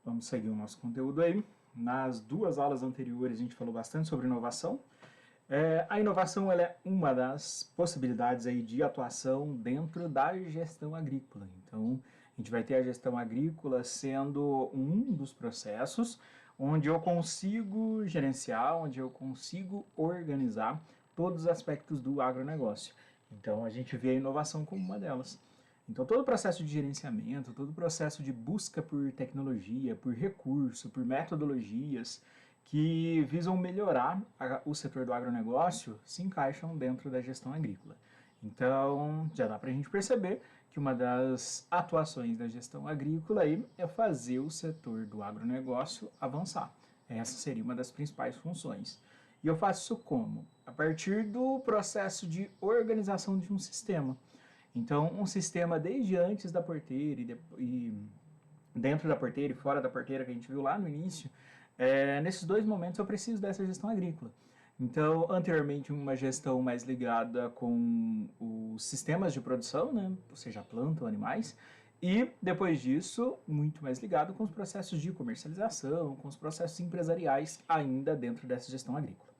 Vamos seguir o nosso conteúdo aí. Nas duas aulas anteriores a gente falou bastante sobre inovação. A inovação ela é uma das possibilidades aí de atuação dentro da gestão agrícola. Então, a gente vai ter a gestão agrícola sendo um dos processos onde eu consigo gerenciar, onde eu consigo organizar todos os aspectos do agronegócio. Então, a gente vê a inovação como uma delas. Então, todo o processo de gerenciamento, todo o processo de busca por tecnologia, por recurso, por metodologias que visam melhorar o setor do agronegócio se encaixam dentro da gestão agrícola. Então, já dá para a gente perceber que uma das atuações da gestão agrícola aí é fazer o setor do agronegócio avançar. Essa seria uma das principais funções. E eu faço isso como? A partir do processo de organização de um sistema. Então, um sistema desde antes da porteira e dentro da porteira e fora da porteira que a gente viu lá no início, nesses dois momentos eu preciso dessa gestão agrícola. Então, anteriormente, uma gestão mais ligada com os sistemas de produção, né, ou seja, planta ou animais, e depois disso, muito mais ligado com os processos de comercialização, com os processos empresariais ainda dentro dessa gestão agrícola.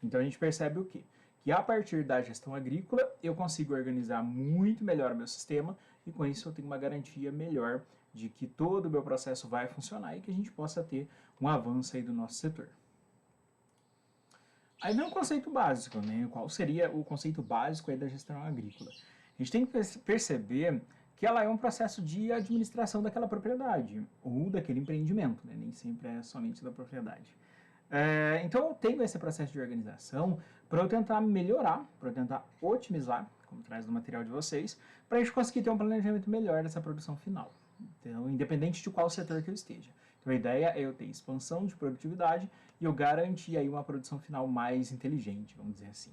Então, a gente percebe o quê? Que a partir da gestão agrícola eu consigo organizar muito melhor o meu sistema e com isso eu tenho uma garantia melhor de que todo o meu processo vai funcionar e que a gente possa ter um avanço aí do nosso setor. Aí vem um conceito básico, né? Qual seria o conceito básico aí da gestão agrícola? A gente tem que perceber que ela é um processo de administração daquela propriedade ou daquele empreendimento, né? Nem sempre é somente da propriedade. Então eu tenho esse processo de organização para eu tentar melhorar, para eu tentar otimizar, como traz no material de vocês, para a gente conseguir ter um planejamento melhor dessa produção final. Então, independente de qual setor que eu esteja. Então a ideia é eu ter expansão de produtividade e eu garantir aí uma produção final mais inteligente, vamos dizer assim.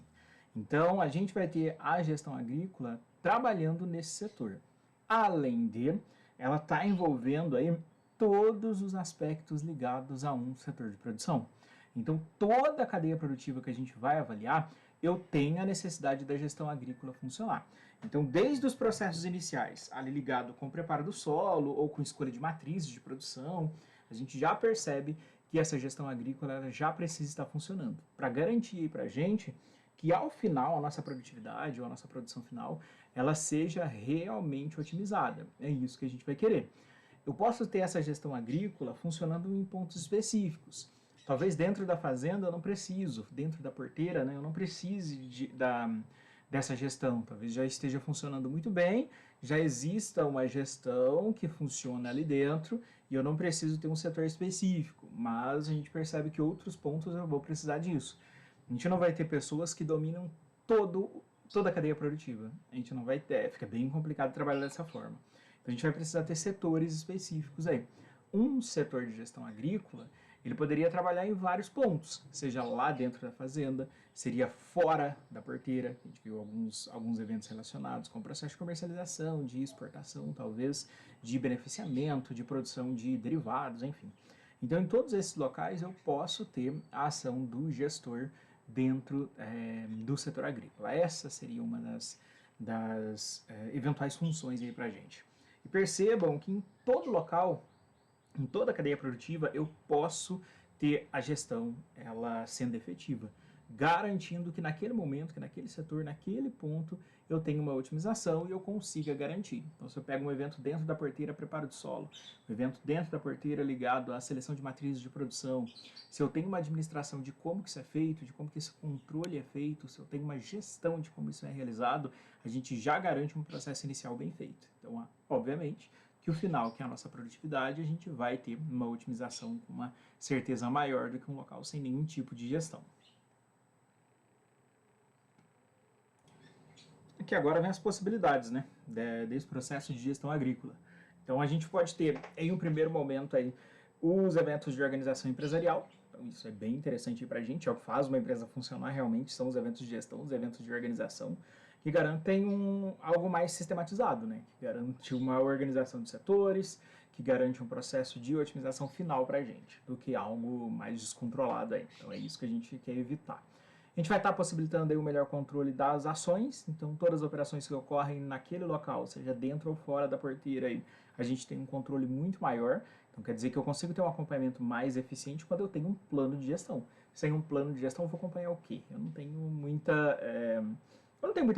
Então a gente vai ter a gestão agrícola trabalhando nesse setor. Além de ela estar envolvendo aí todos os aspectos ligados a um setor de produção. Então, toda a cadeia produtiva que a gente vai avaliar, eu tenho a necessidade da gestão agrícola funcionar. Então, desde os processos iniciais, ali ligado com o preparo do solo ou com escolha de matrizes de produção, a gente já percebe que essa gestão agrícola ela já precisa estar funcionando, para garantir para a gente que ao final a nossa produtividade ou a nossa produção final, ela seja realmente otimizada. É isso que a gente vai querer. Eu posso ter essa gestão agrícola funcionando em pontos específicos. Talvez dentro da fazenda eu não preciso, dentro da porteira, né, eu não precise dessa gestão. Talvez já esteja funcionando muito bem, já exista uma gestão que funciona ali dentro e eu não preciso ter um setor específico, mas a gente percebe que outros pontos eu vou precisar disso. A gente não vai ter pessoas que dominam toda a cadeia produtiva. A gente não vai ter, fica bem complicado trabalhar dessa forma. Então a gente vai precisar ter setores específicos aí. Um setor de gestão agrícola, ele poderia trabalhar em vários pontos, seja lá dentro da fazenda, seria fora da porteira, a gente viu alguns eventos relacionados com o processo de comercialização, de exportação, talvez, de beneficiamento, de produção de derivados, enfim. Então, em todos esses locais, eu posso ter a ação do gestor dentro do setor agrícola. Essa seria uma das eventuais funções aí para a gente. E percebam que em todo local, em toda a cadeia produtiva, eu posso ter a gestão ela sendo efetiva, garantindo que naquele momento, que naquele setor, naquele ponto, eu tenho uma otimização e eu consiga garantir. Então, se eu pego um evento dentro da porteira, preparo de solo, um evento dentro da porteira ligado à seleção de matrizes de produção, se eu tenho uma administração de como que isso é feito, de como que esse controle é feito, se eu tenho uma gestão de como isso é realizado, a gente já garante um processo inicial bem feito. Então, obviamente, que o final, que é a nossa produtividade, a gente vai ter uma otimização com uma certeza maior do que um local sem nenhum tipo de gestão. Aqui agora vem as possibilidades, né, desse processo de gestão agrícola. Então a gente pode ter, em um primeiro momento, aí, os eventos de organização empresarial. Então isso é bem interessante para a gente, é o que faz uma empresa funcionar realmente, são os eventos de gestão, os eventos de organização, que garantem algo mais sistematizado, né, que garante uma organização de setores, que garante um processo de otimização final para a gente, do que algo mais descontrolado aí. Então é isso que a gente quer evitar. A gente vai estar possibilitando aí o melhor controle das ações, então todas as operações que ocorrem naquele local, seja dentro ou fora da porteira, aí, a gente tem um controle muito maior. Então quer dizer que eu consigo ter um acompanhamento mais eficiente quando eu tenho um plano de gestão. Sem um plano de gestão, eu vou acompanhar o quê? Eu não tenho muita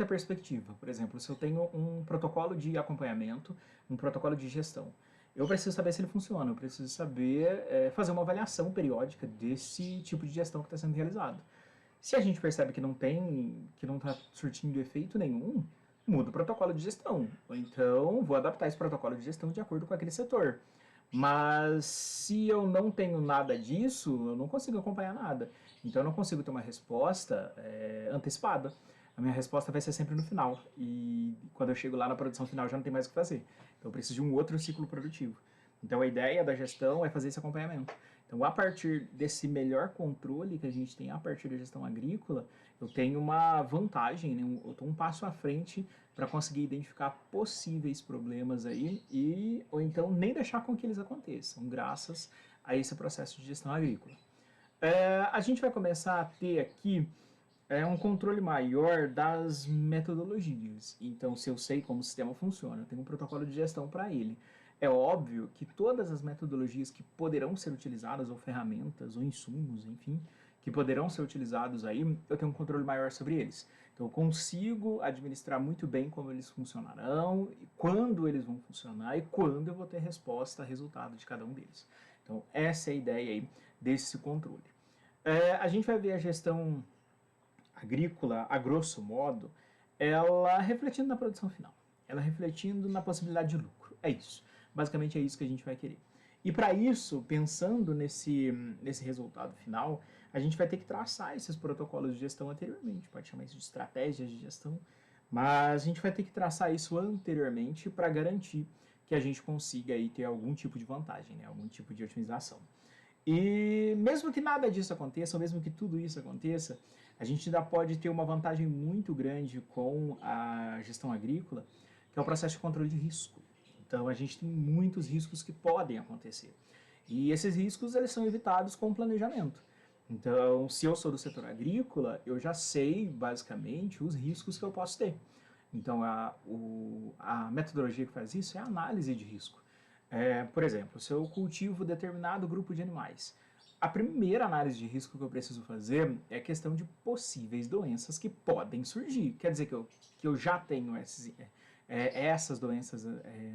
perspectiva. Por exemplo, se eu tenho um protocolo de acompanhamento, um protocolo de gestão, eu preciso saber se ele funciona, eu preciso saber fazer uma avaliação periódica desse tipo de gestão que está sendo realizado. Se a gente percebe que não está surtindo efeito nenhum, muda o protocolo de gestão. Ou então vou adaptar esse protocolo de gestão de acordo com aquele setor. Mas se eu não tenho nada disso, eu não consigo acompanhar nada. Então eu não consigo ter uma resposta antecipada. A minha resposta vai ser sempre no final. E quando eu chego lá na produção final já não tem mais o que fazer. Então eu preciso de um outro ciclo produtivo. Então a ideia da gestão é fazer esse acompanhamento. Então, a partir desse melhor controle que a gente tem a partir da gestão agrícola, eu tenho uma vantagem, né? Eu estou um passo à frente para conseguir identificar possíveis problemas aí ou então nem deixar com que eles aconteçam, graças a esse processo de gestão agrícola. A gente vai começar a ter aqui um controle maior das metodologias. Então, se eu sei como o sistema funciona, eu tenho um protocolo de gestão para ele. É óbvio que todas as metodologias que poderão ser utilizadas, ou ferramentas, ou insumos, enfim, que poderão ser utilizados aí, eu tenho um controle maior sobre eles. Então, eu consigo administrar muito bem como eles funcionarão, quando eles vão funcionar e quando eu vou ter resposta, resultado de cada um deles. Então, essa é a ideia aí desse controle. A gente vai ver a gestão agrícola, a grosso modo, ela refletindo na produção final, ela refletindo na possibilidade de lucro. É isso. Basicamente é isso que a gente vai querer. E para isso, pensando nesse resultado final, a gente vai ter que traçar esses protocolos de gestão anteriormente, pode chamar isso de estratégias de gestão, mas a gente vai ter que traçar isso anteriormente para garantir que a gente consiga aí ter algum tipo de vantagem, né? Algum tipo de otimização. E mesmo que nada disso aconteça, ou mesmo que tudo isso aconteça, a gente ainda pode ter uma vantagem muito grande com a gestão agrícola, que é o processo de controle de risco. Então a gente tem muitos riscos que podem acontecer. E esses riscos eles são evitados com planejamento. Então, se eu sou do setor agrícola, eu já sei basicamente os riscos que eu posso ter. Então, a metodologia que faz isso é a análise de risco. Por exemplo, se eu cultivo determinado grupo de animais, a primeira análise de risco que eu preciso fazer é a questão de possíveis doenças que podem surgir. Quer dizer que eu já tenho essas doenças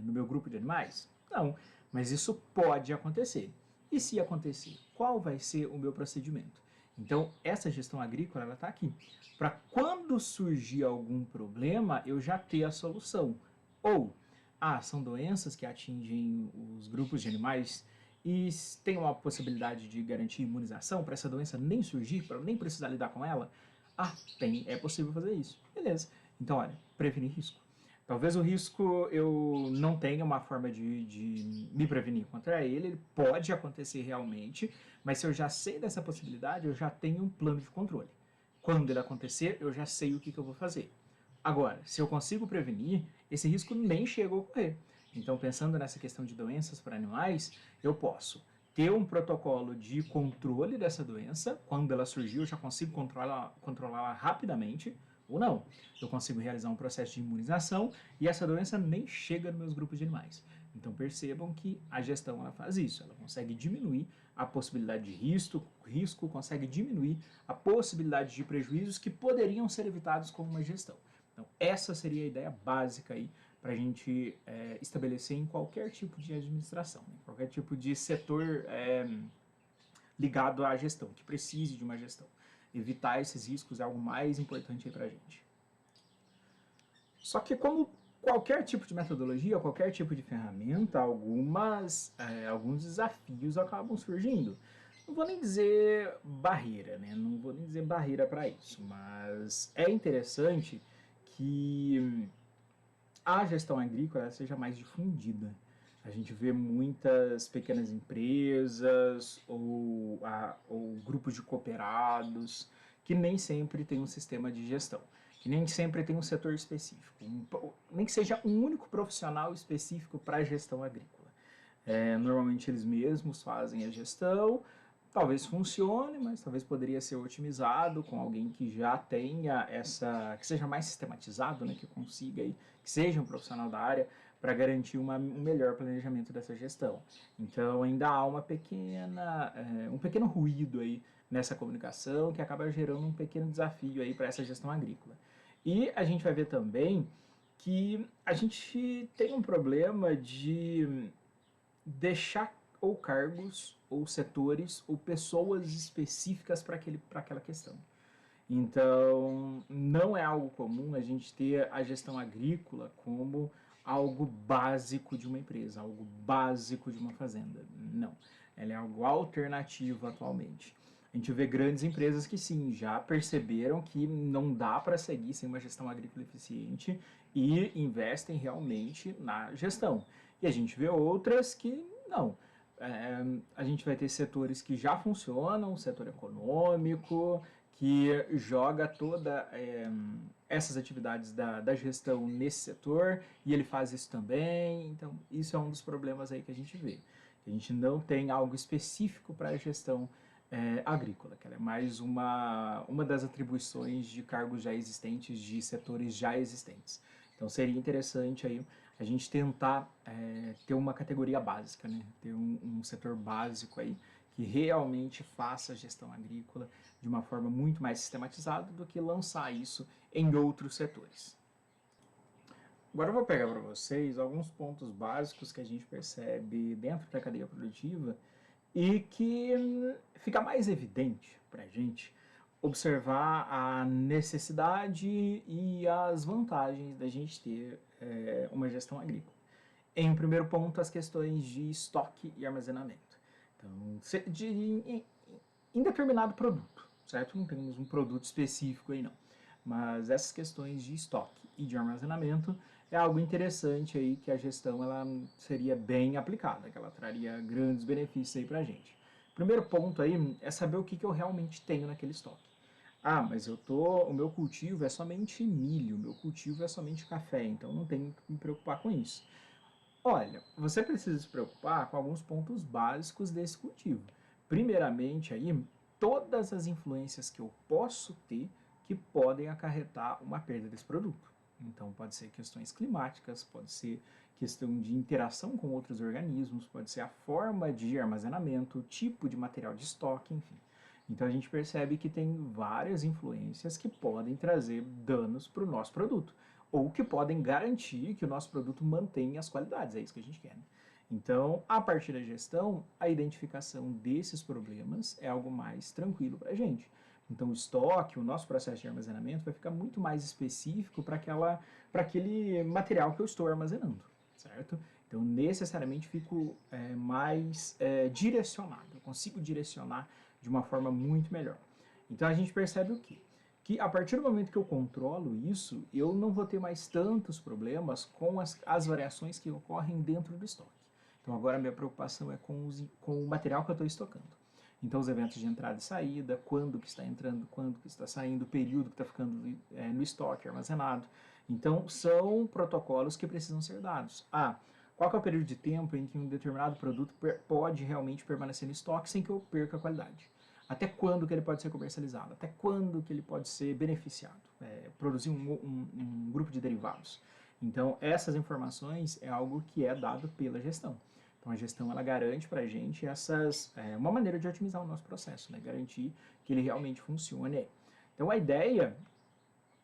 no meu grupo de animais? Não, mas isso pode acontecer. E se acontecer, qual vai ser o meu procedimento? Então, essa gestão agrícola está aqui. Para quando surgir algum problema, eu já ter a solução. Ou, são doenças que atingem os grupos de animais e tem uma possibilidade de garantir imunização para essa doença nem surgir, para nem precisar lidar com ela? É possível fazer isso. Beleza. Então, olha, prevenir risco. Talvez o risco eu não tenha uma forma de me prevenir contra ele pode acontecer realmente, mas se eu já sei dessa possibilidade, eu já tenho um plano de controle. Quando ele acontecer, eu já sei o que eu vou fazer. Agora, se eu consigo prevenir, esse risco nem chega a ocorrer. Então, pensando nessa questão de doenças para animais, eu posso ter um protocolo de controle dessa doença, quando ela surgiu, eu já consigo controlá-la rapidamente, ou não. Eu consigo realizar um processo de imunização e essa doença nem chega nos meus grupos de animais. Então percebam que a gestão ela faz isso, ela consegue diminuir a possibilidade de risco, consegue diminuir a possibilidade de prejuízos que poderiam ser evitados com uma gestão. Então essa seria a ideia básica aí para a gente estabelecer em qualquer tipo de administração, né? Qualquer tipo de setor ligado à gestão, que precise de uma gestão. Evitar esses riscos é algo mais importante aí para a gente. Só que como qualquer tipo de metodologia, qualquer tipo de ferramenta, alguns desafios acabam surgindo. Não vou nem dizer barreira, né? Não vou nem dizer barreira para isso, mas é interessante que a gestão agrícola seja mais difundida. A gente vê muitas pequenas empresas ou grupos de cooperados que nem sempre tem um sistema de gestão, que nem sempre tem um setor específico, nem que seja um único profissional específico para a gestão agrícola. Normalmente eles mesmos fazem a gestão, talvez funcione, mas talvez poderia ser otimizado com alguém que já tenha que seja mais sistematizado, né, que consiga aí, que seja um profissional da área, para garantir um melhor planejamento dessa gestão. Então ainda há um pequeno ruído aí nessa comunicação que acaba gerando um pequeno desafio aí para essa gestão agrícola. E a gente vai ver também que a gente tem um problema de deixar ou cargos, ou setores, ou pessoas específicas para aquela questão. Então, não é algo comum a gente ter a gestão agrícola como algo básico de uma empresa, algo básico de uma fazenda. Não. Ela é algo alternativo atualmente. A gente vê grandes empresas que sim, já perceberam que não dá para seguir sem uma gestão agrícola eficiente e investem realmente na gestão. E a gente vê outras que não. A gente vai ter setores que já funcionam, o setor econômico, que joga toda essas atividades da gestão nesse setor, e ele faz isso também. Então, isso é um dos problemas aí que a gente vê. A gente não tem algo específico para a gestão agrícola, que ela é mais uma das atribuições de cargos já existentes, de setores já existentes. Então, seria interessante aí a gente tentar ter uma categoria básica, né? Ter um setor básico aí que realmente faça a gestão agrícola de uma forma muito mais sistematizada do que lançar isso em outros setores. Agora eu vou pegar para vocês alguns pontos básicos que a gente percebe dentro da cadeia produtiva e que fica mais evidente para a gente observar a necessidade e as vantagens da gente ter uma gestão agrícola. Em primeiro ponto, as questões de estoque e armazenamento. Então, em determinado produto, certo? Não temos um produto específico aí não. Mas essas questões de estoque e de armazenamento é algo interessante aí que a gestão ela seria bem aplicada, que ela traria grandes benefícios aí pra gente. Primeiro ponto aí é saber o que eu realmente tenho naquele estoque. Ah, mas o meu cultivo é somente milho, o meu cultivo é somente café, então não tenho que me preocupar com isso. Olha, você precisa se preocupar com alguns pontos básicos desse cultivo. Primeiramente aí, todas as influências que eu posso ter que podem acarretar uma perda desse produto. Então pode ser questões climáticas, pode ser questão de interação com outros organismos, pode ser a forma de armazenamento, o tipo de material de estoque, enfim. Então a gente percebe que tem várias influências que podem trazer danos para o nosso produto, ou que podem garantir que o nosso produto mantenha as qualidades, é isso que a gente quer. Né? Então, a partir da gestão, a identificação desses problemas é algo mais tranquilo para a gente. Então, o estoque, o nosso processo de armazenamento vai ficar muito mais específico para aquele material que eu estou armazenando, certo? Então, necessariamente, fico mais direcionado, eu consigo direcionar de uma forma muito melhor. Então, a gente percebe o quê? Que a partir do momento que eu controlo isso, eu não vou ter mais tantos problemas com as variações que ocorrem dentro do estoque. Então agora a minha preocupação é com o material que eu estou estocando. Então os eventos de entrada e saída, quando que está entrando, quando que está saindo, o período que está ficando no estoque armazenado. Então são protocolos que precisam ser dados. Qual que é o período de tempo em que um determinado produto pode realmente permanecer no estoque sem que eu perca a qualidade? Até quando que ele pode ser comercializado? Até quando que ele pode ser beneficiado? Produzir um grupo de derivados. Então, essas informações é algo que é dado pela gestão. Então, a gestão ela garante para a gente uma maneira de otimizar o nosso processo, né? Garantir que ele realmente funcione. Então, a ideia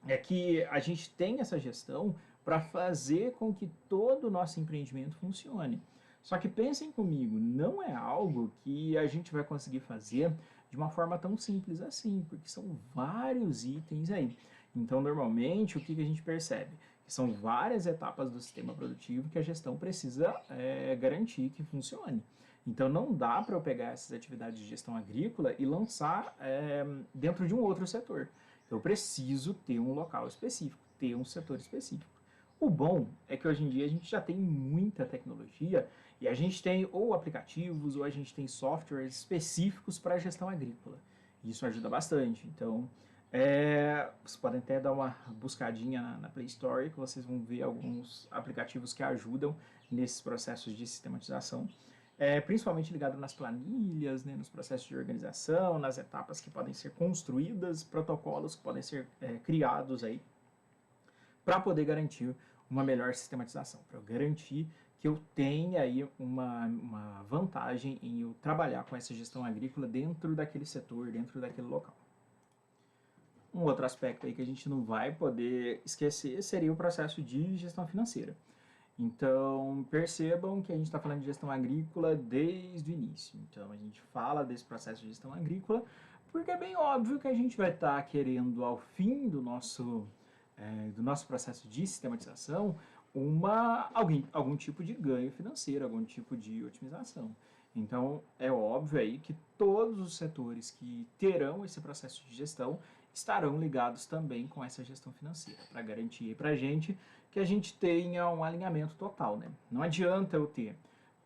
é que a gente tenha essa gestão para fazer com que todo o nosso empreendimento funcione. Só que pensem comigo, não é algo que a gente vai conseguir fazer de uma forma tão simples assim, porque são vários itens aí. Então, normalmente, o que a gente percebe? Que são várias etapas do sistema produtivo que a gestão precisa garantir que funcione. Então, não dá para eu pegar essas atividades de gestão agrícola e lançar dentro de um outro setor. Eu preciso ter um local específico, ter um setor específico. O bom é que hoje em dia a gente já tem muita tecnologia e a gente tem ou aplicativos ou a gente tem softwares específicos para a gestão agrícola. Isso ajuda bastante. Então, vocês podem até dar uma buscadinha na Play Store que vocês vão ver alguns aplicativos que ajudam nesses processos de sistematização. Principalmente ligado nas planilhas, né, nos processos de organização, nas etapas que podem ser construídas, protocolos que podem ser criados aí para poder garantir uma melhor sistematização, para eu garantir que eu tenha aí uma vantagem em eu trabalhar com essa gestão agrícola dentro daquele setor, dentro daquele local. Um outro aspecto aí que a gente não vai poder esquecer seria o processo de gestão financeira. Então, percebam que a gente está falando de gestão agrícola desde o início. Então, a gente fala desse processo de gestão agrícola porque é bem óbvio que a gente vai estar querendo, ao fim do nosso processo de sistematização, algum tipo de ganho financeiro, algum tipo de otimização. Então, é óbvio aí que todos os setores que terão esse processo de gestão estarão ligados também com essa gestão financeira, para garantir para a gente que a gente tenha um alinhamento total, né? Não adianta eu ter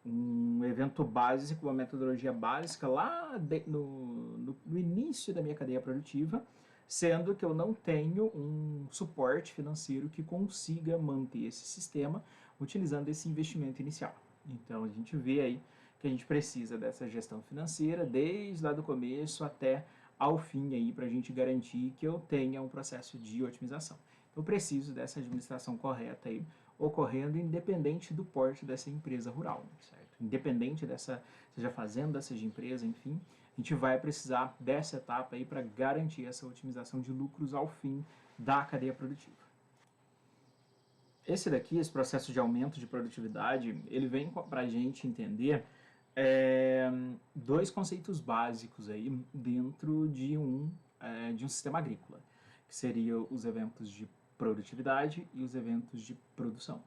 um evento básico, uma metodologia básica lá no início da minha cadeia produtiva, sendo que eu não tenho um suporte financeiro que consiga manter esse sistema utilizando esse investimento inicial. Então a gente vê aí que a gente precisa dessa gestão financeira desde lá do começo até ao fim aí para a gente garantir que eu tenha um processo de otimização. Então, eu preciso dessa administração correta aí ocorrendo independente do porte dessa empresa rural, certo? Independente dessa, seja fazenda, seja empresa, enfim, a gente vai precisar dessa etapa aí para garantir essa otimização de lucros ao fim da cadeia produtiva. Esse processo de aumento de produtividade, ele vem para a gente entender dois conceitos básicos aí dentro de um sistema agrícola, que seriam os eventos de produtividade e os eventos de produção.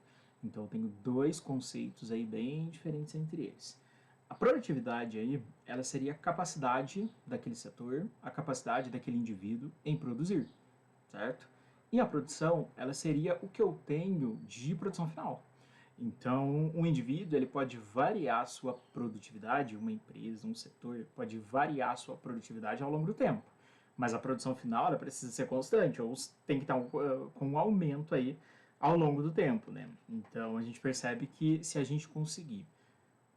Então eu tenho dois conceitos aí bem diferentes entre eles. A produtividade aí, ela seria a capacidade daquele setor, a capacidade daquele indivíduo em produzir, certo? E a produção, ela seria o que eu tenho de produção final. Então, um indivíduo ele pode variar a sua produtividade, uma empresa, um setor pode variar a sua produtividade ao longo do tempo. Mas a produção final ela precisa ser constante, ou tem que estar com um aumento aí ao longo do tempo, né? Então, a gente percebe que se a gente conseguir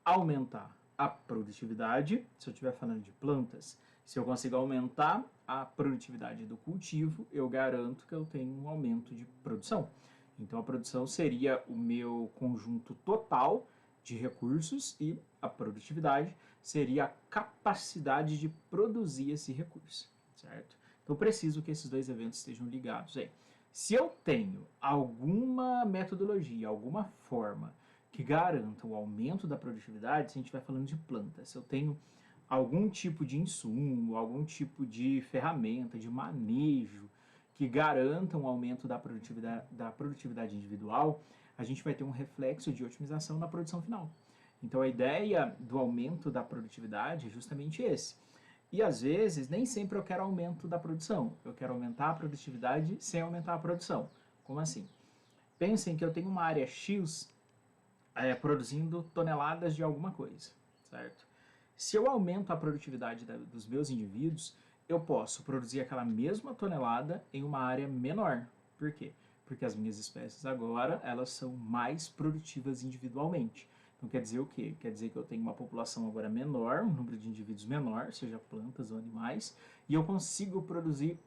aumentar a produtividade, se eu estiver falando de plantas, se eu consigo aumentar a produtividade do cultivo, eu garanto que eu tenho um aumento de produção. Então a produção seria o meu conjunto total de recursos e a produtividade seria a capacidade de produzir esse recurso, certo? Então eu preciso que esses dois eventos estejam ligados aí. Se eu tenho alguma metodologia, alguma forma que garanta o aumento da produtividade, se a gente vai falando de plantas, se eu tenho algum tipo de insumo, algum tipo de ferramenta, de manejo que garanta um aumento da produtividade individual, a gente vai ter um reflexo de otimização na produção final. Então a ideia do aumento da produtividade é justamente esse. E às vezes nem sempre eu quero aumento da produção, eu quero aumentar a produtividade sem aumentar a produção. Como assim? Pensem que eu tenho uma área X produzindo toneladas de alguma coisa, certo? Se eu aumento a produtividade dos meus indivíduos, eu posso produzir aquela mesma tonelada em uma área menor. Por quê? Porque as minhas espécies agora, elas são mais produtivas individualmente. Então quer dizer o quê? Quer dizer que eu tenho uma população agora menor, um número de indivíduos menor, seja plantas ou animais, e eu consigo produzir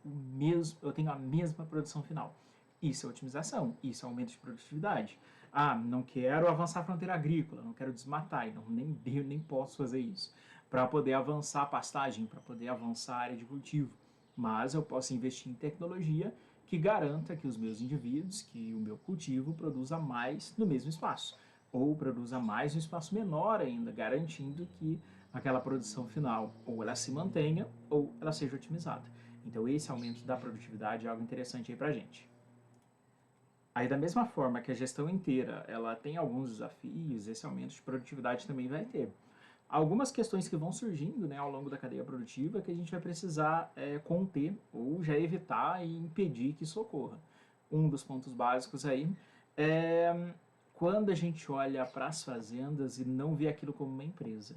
eu tenho a mesma produção final. Isso é otimização, isso é aumento de produtividade. Ah, não quero avançar a fronteira agrícola, não quero desmatar, nem posso fazer isso. Para poder avançar a pastagem, para poder avançar a área de cultivo. Mas eu posso investir em tecnologia que garanta que os meus indivíduos, que o meu cultivo produza mais no mesmo espaço. Ou produza mais no espaço menor ainda, garantindo que aquela produção final ou ela se mantenha ou ela seja otimizada. Então esse aumento da produtividade é algo interessante aí para a gente. Aí da mesma forma que a gestão inteira ela tem alguns desafios, esse aumento de produtividade também vai ter. Algumas questões que vão surgindo, né, ao longo da cadeia produtiva que a gente vai precisar conter ou já evitar e impedir que isso ocorra. Um dos pontos básicos aí é quando a gente olha para as fazendas e não vê aquilo como uma empresa.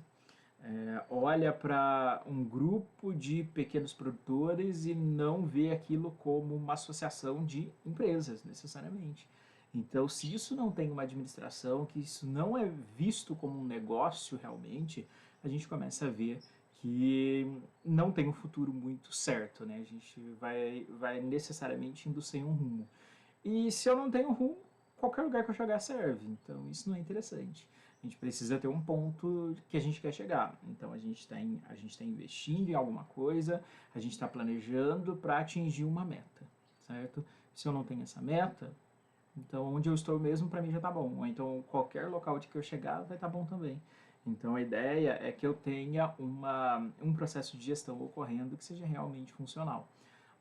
Olha para um grupo de pequenos produtores e não vê aquilo como uma associação de empresas, necessariamente. Então, se isso não tem uma administração, que isso não é visto como um negócio realmente, a gente começa a ver que não tem um futuro muito certo, né? A gente vai necessariamente indo sem um rumo. E se eu não tenho rumo, qualquer lugar que eu chegar serve. Então, isso não é interessante. A gente precisa ter um ponto que a gente quer chegar. Então, a gente está investindo em alguma coisa, a gente está planejando para atingir uma meta, certo? Se eu não tenho essa meta, então onde eu estou mesmo para mim já está bom. Ou então qualquer local de que eu chegar vai estar bom também. Então a ideia é que eu tenha um processo de gestão ocorrendo que seja realmente funcional.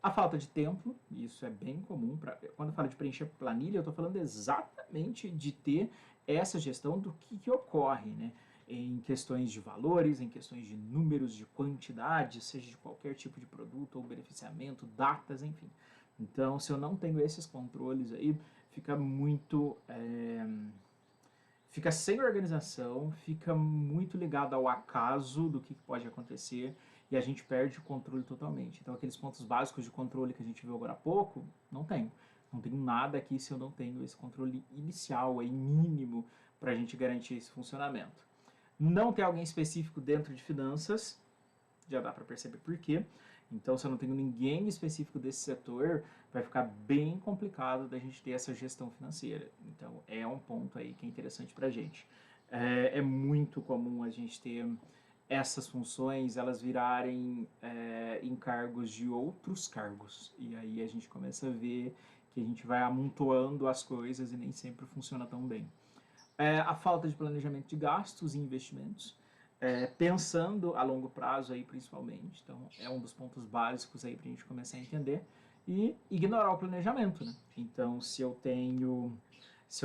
A falta de tempo, isso é bem comum. Quando eu falo de preencher planilha, eu estou falando exatamente de ter essa gestão do que ocorre, né? Em questões de valores, em questões de números, de quantidade, seja de qualquer tipo de produto ou beneficiamento, datas, enfim. Então, se eu não tenho esses controles aí, fica muito. Fica sem organização, fica muito ligado ao acaso do que pode acontecer e a gente perde o controle totalmente. Então, aqueles pontos básicos de controle que a gente viu agora há pouco, não tenho. Não tenho nada aqui se eu não tenho esse controle inicial, aí, mínimo, para a gente garantir esse funcionamento. Não ter alguém específico dentro de finanças, já dá para perceber por quê. Então, se eu não tenho ninguém específico desse setor, vai ficar bem complicado da gente ter essa gestão financeira. Então, é um ponto aí que é interessante para a gente. É muito comum a gente ter essas funções, elas virarem encargos de outros cargos. E aí a gente começa a ver que a gente vai amontoando as coisas e nem sempre funciona tão bem. A falta de planejamento de gastos e investimentos, pensando a longo prazo aí principalmente. Então é um dos pontos básicos aí para a gente começar a entender e ignorar o planejamento, né? Então se eu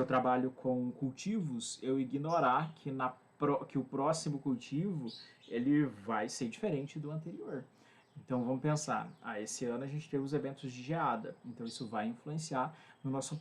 trabalho com cultivos, eu ignorar que o próximo cultivo ele vai ser diferente do anterior. Então vamos pensar, esse ano a gente teve os eventos de geada, então isso vai influenciar na nossa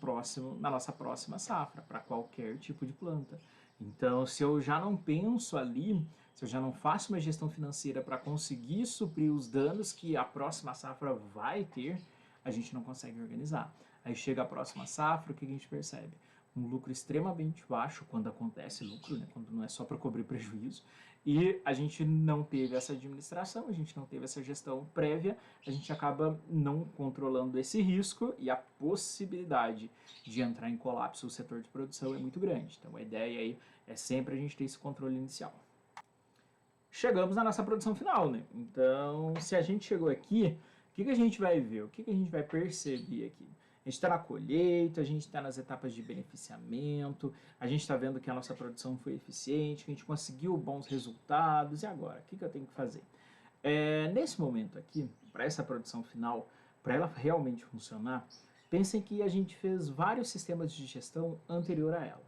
próxima safra, para qualquer tipo de planta. Então, se eu já não penso ali, se eu já não faço uma gestão financeira para conseguir suprir os danos que a próxima safra vai ter, a gente não consegue organizar. Aí chega a próxima safra, o que a gente percebe? Um lucro extremamente baixo, quando acontece lucro, né? Quando não é só para cobrir prejuízo, e a gente não teve essa administração, a gente não teve essa gestão prévia, a gente acaba não controlando esse risco e a possibilidade de entrar em colapso o setor de produção é muito grande. Então a ideia aí é sempre a gente ter esse controle inicial. Chegamos na nossa produção final, né? Então, se a gente chegou aqui, o que a gente vai ver? O que a gente vai perceber aqui? A gente está na colheita, a gente está nas etapas de beneficiamento, a gente está vendo que a nossa produção foi eficiente, que a gente conseguiu bons resultados, e agora? O que eu tenho que fazer? Nesse momento aqui, para essa produção final, para ela realmente funcionar, pensem que a gente fez vários sistemas de gestão anterior a ela.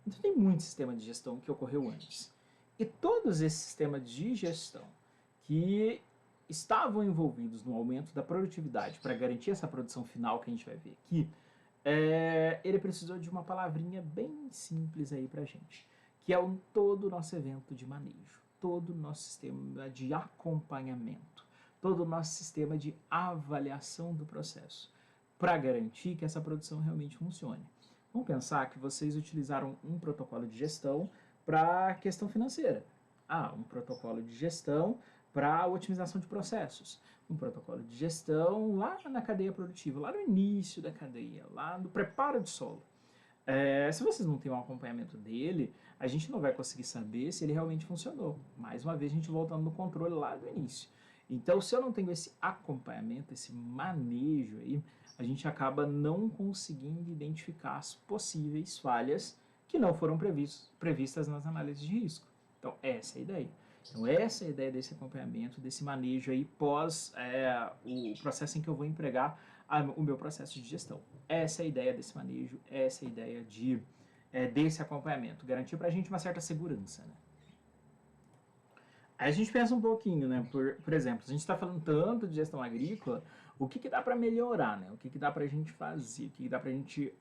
Então tem muito sistema de gestão que ocorreu antes. E todos esses sistemas de gestão que estavam envolvidos no aumento da produtividade para garantir essa produção final que a gente vai ver aqui, ele precisou de uma palavrinha bem simples aí para a gente, que é todo o nosso evento de manejo, todo o nosso sistema de acompanhamento, todo o nosso sistema de avaliação do processo, para garantir que essa produção realmente funcione. Vamos pensar que vocês utilizaram um protocolo de gestão para a questão financeira. Um protocolo de gestão para a otimização de processos. Um protocolo de gestão lá na cadeia produtiva, lá no início da cadeia, lá no preparo de solo. Se vocês não têm um acompanhamento dele, a gente não vai conseguir saber se ele realmente funcionou. Mais uma vez, a gente voltando no controle lá do início. Então, se eu não tenho esse acompanhamento, esse manejo aí, a gente acaba não conseguindo identificar as possíveis falhas que não foram previstas nas análises de risco. Então, essa é a ideia. Então, essa é a ideia desse acompanhamento, desse manejo aí pós o processo em que eu vou empregar o meu processo de gestão. Essa é a ideia desse manejo, essa é a ideia desse acompanhamento. Garantir para a gente uma certa segurança, né? Aí a gente pensa um pouquinho, né? Por exemplo, a gente está falando tanto de gestão agrícola, o que dá para melhorar, né? O que dá para a gente fazer, o que dá para a gente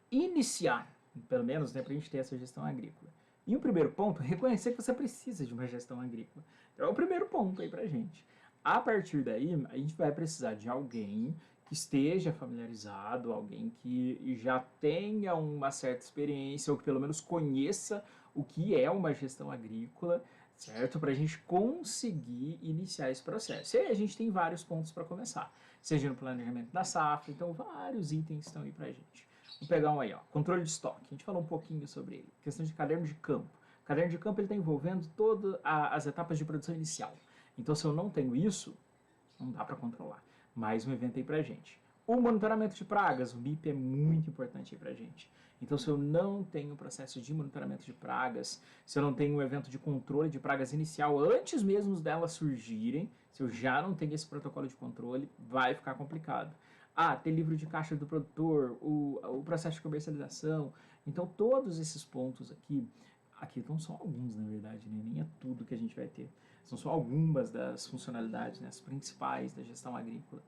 iniciar, pelo menos, né, para a gente ter essa gestão agrícola. E o primeiro ponto, reconhecer que você precisa de uma gestão agrícola. Então, é o primeiro ponto aí para a gente. A partir daí, a gente vai precisar de alguém que esteja familiarizado, alguém que já tenha uma certa experiência, ou que pelo menos conheça o que é uma gestão agrícola, certo? Para a gente conseguir iniciar esse processo. E aí a gente tem vários pontos para começar. seja no planejamento da safra. Então, vários itens estão aí para a gente. Vou pegar um aí, ó, controle de estoque. A gente falou um pouquinho sobre ele. Questão de caderno de campo. O caderno de campo está envolvendo todas as etapas de produção inicial. Então, se eu não tenho isso, não dá para controlar. Mais um evento aí para a gente. O monitoramento de pragas, o MIP é muito importante aí para a gente. Então, se eu não tenho o processo de monitoramento de pragas, se eu não tenho um evento de controle de pragas inicial antes mesmo delas surgirem, se eu já não tenho esse protocolo de controle, vai ficar complicado. Ter livro de caixa do produtor, o processo de comercialização. Então, todos esses pontos aqui estão só alguns, na verdade, né? Nem é tudo que a gente vai ter. São só algumas das funcionalidades, né? As principais da gestão agrícola.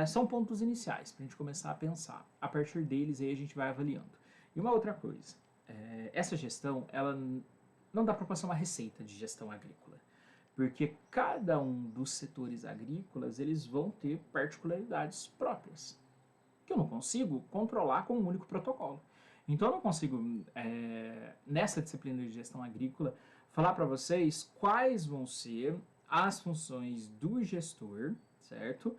São pontos iniciais para a gente começar a pensar. A partir deles aí a gente vai avaliando. E uma outra coisa, essa gestão, ela não dá para passar uma receita de gestão agrícola, porque cada um dos setores agrícolas eles vão ter particularidades próprias que eu não consigo controlar com um único protocolo. Então eu não consigo, nessa disciplina de gestão agrícola, falar para vocês quais vão ser as funções do gestor, certo?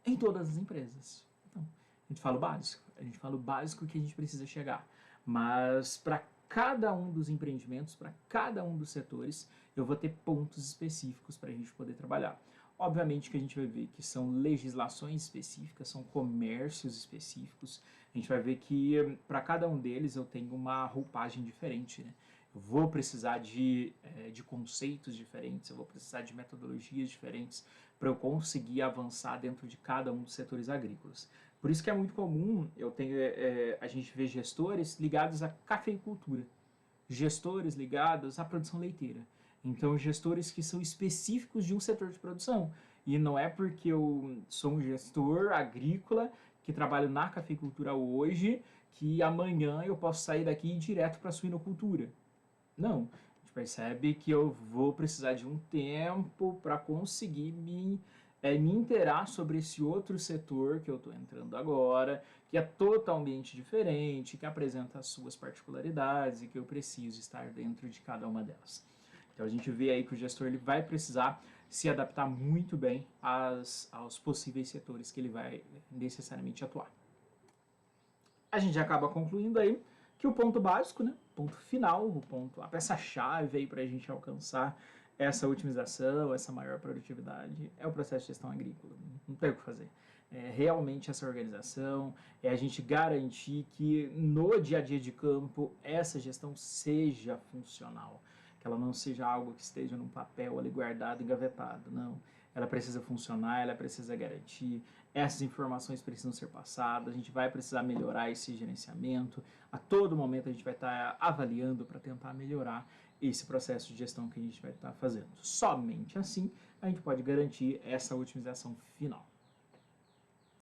Em todas as empresas. Então, a gente fala o básico que a gente precisa chegar. Mas para cada um dos empreendimentos, para cada um dos setores, eu vou ter pontos específicos para a gente poder trabalhar. Obviamente que a gente vai ver que são legislações específicas, são comércios específicos. A gente vai ver que para cada um deles eu tenho uma roupagem diferente, né? Eu vou precisar de conceitos diferentes, eu vou precisar de metodologias diferentes para eu conseguir avançar dentro de cada um dos setores agrícolas. Por isso que é muito comum a gente ver gestores ligados à cafeicultura, gestores ligados à produção leiteira. Então, gestores que são específicos de um setor de produção. E não é porque eu sou um gestor agrícola que trabalho na cafeicultura hoje que amanhã eu posso sair daqui e ir direto para a suinocultura. Não, a gente percebe que eu vou precisar de um tempo para conseguir me inteirar sobre esse outro setor que eu estou entrando agora, que é totalmente diferente, que apresenta as suas particularidades e que eu preciso estar dentro de cada uma delas. Então a gente vê aí que o gestor ele vai precisar se adaptar muito bem aos possíveis setores que ele vai necessariamente atuar. A gente acaba concluindo aí que o ponto básico, né, ponto final, a peça-chave aí para a gente alcançar essa otimização, essa maior produtividade, é o processo de gestão agrícola. Não tem o que fazer. Realmente essa organização, a gente garantir que no dia a dia de campo essa gestão seja funcional, que ela não seja algo que esteja num papel ali guardado, engavetado, não. Ela precisa funcionar, ela precisa garantir, essas informações precisam ser passadas, a gente vai precisar melhorar esse gerenciamento, a todo momento a gente vai estar avaliando para tentar melhorar esse processo de gestão que a gente vai estar fazendo. Somente assim a gente pode garantir essa otimização final.